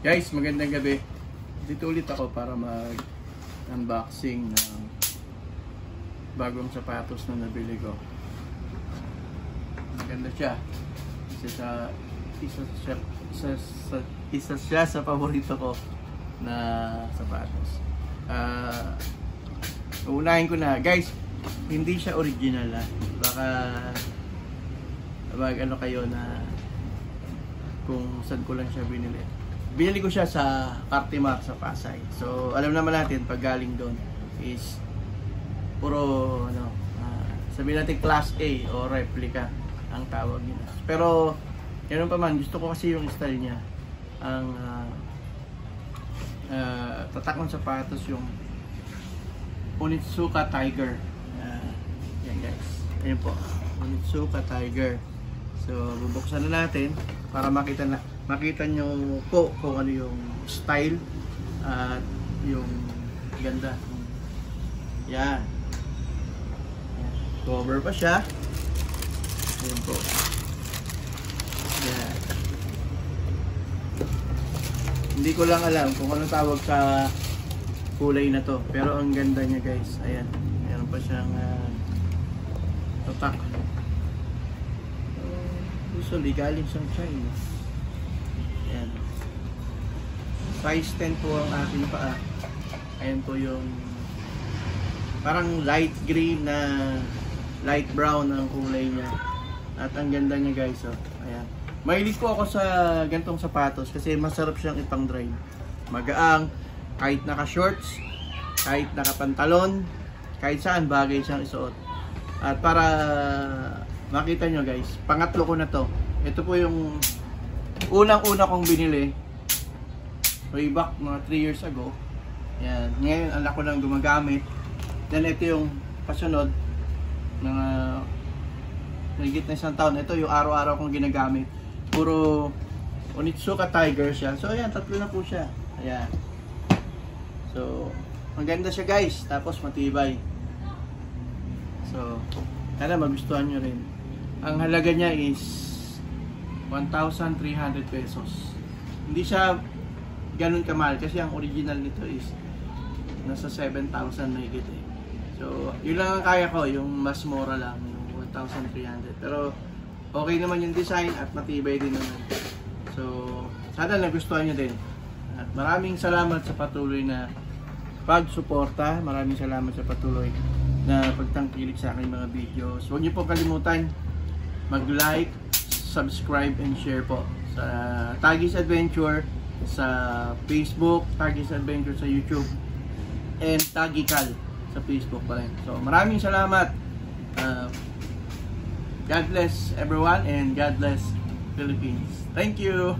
Guys, magandang gabi. Dito ulit ako para mag-unboxing ng bagong sapatos na nabili ko. Maganda siya. Isa siya sa paborito ko na sapatos. Uunahin ko na. Guys, hindi siya original ha. Baka ano kayo na kung saan ko lang siya binili. Binili ko siya sa Cartimar sa Pasay. So, alam naman natin, pag galing doon is puro, sabihin natin class A o replica ang tawag nila. Pero, ganoon pa man, gusto ko kasi yung style niya. Ang tatak ng sapatos yung Onitsuka Tiger. Yan guys. Ayan po. Onitsuka Tiger. So, bubuksan na natin para makita nyo po kung ano yung style at yung ganda. Yan. Cover pa siya. Ayan po. Yan. Hindi ko lang alam kung anong tawag sa kulay na to. Pero ang ganda niya guys. Ayan. Meron pa siyang tatak. Usually galing sa China. Ayan. Size 10 po ang aking paa. Ayan po yung parang light green na light brown ang kulay niya. At ang ganda niya guys. Oh. Ayan. Mahilig po ako sa gantong sapatos kasi masarap siyang ipang drive. Magaang, kahit naka-shorts, kahit naka-pantalon, kahit saan bagay siyang isuot. At para makita nyo guys, pangatlo ko na to. Ito po yung unang-una kong binili way back mga 3 years ago. Yan. Ngayon anak ko lang gumagamit. Then ito yung pasunod mga higit na isang taon. Ito yung araw-araw kong ginagamit. Puro Onitsuka Tiger siya. So ayan, tatlo na po siya. Ayan. So maganda siya guys. Tapos matibay. So sana magustuhan nyo rin. Ang halaga niya is 1,300 pesos. Hindi siya ganun kamahal kasi ang original nito is nasa 7,000 na higit eh. So yun lang ang kaya ko, yung mas mura lang, yung 1,300. Pero okay naman yung design at matibay din naman. So sana nagustuhan nyo din. At maraming salamat sa patuloy na pagsuporta. Maraming salamat sa patuloy na pagtangkilik sa aking mga videos. Huwag niyo po kalimutan mag-like, subscribe, and share po sa Tagis Adventure sa Facebook, Tagis Adventure sa YouTube, and Tagikal sa Facebook pa rin. So maraming salamat. God bless everyone and God bless Philippines. Thank you!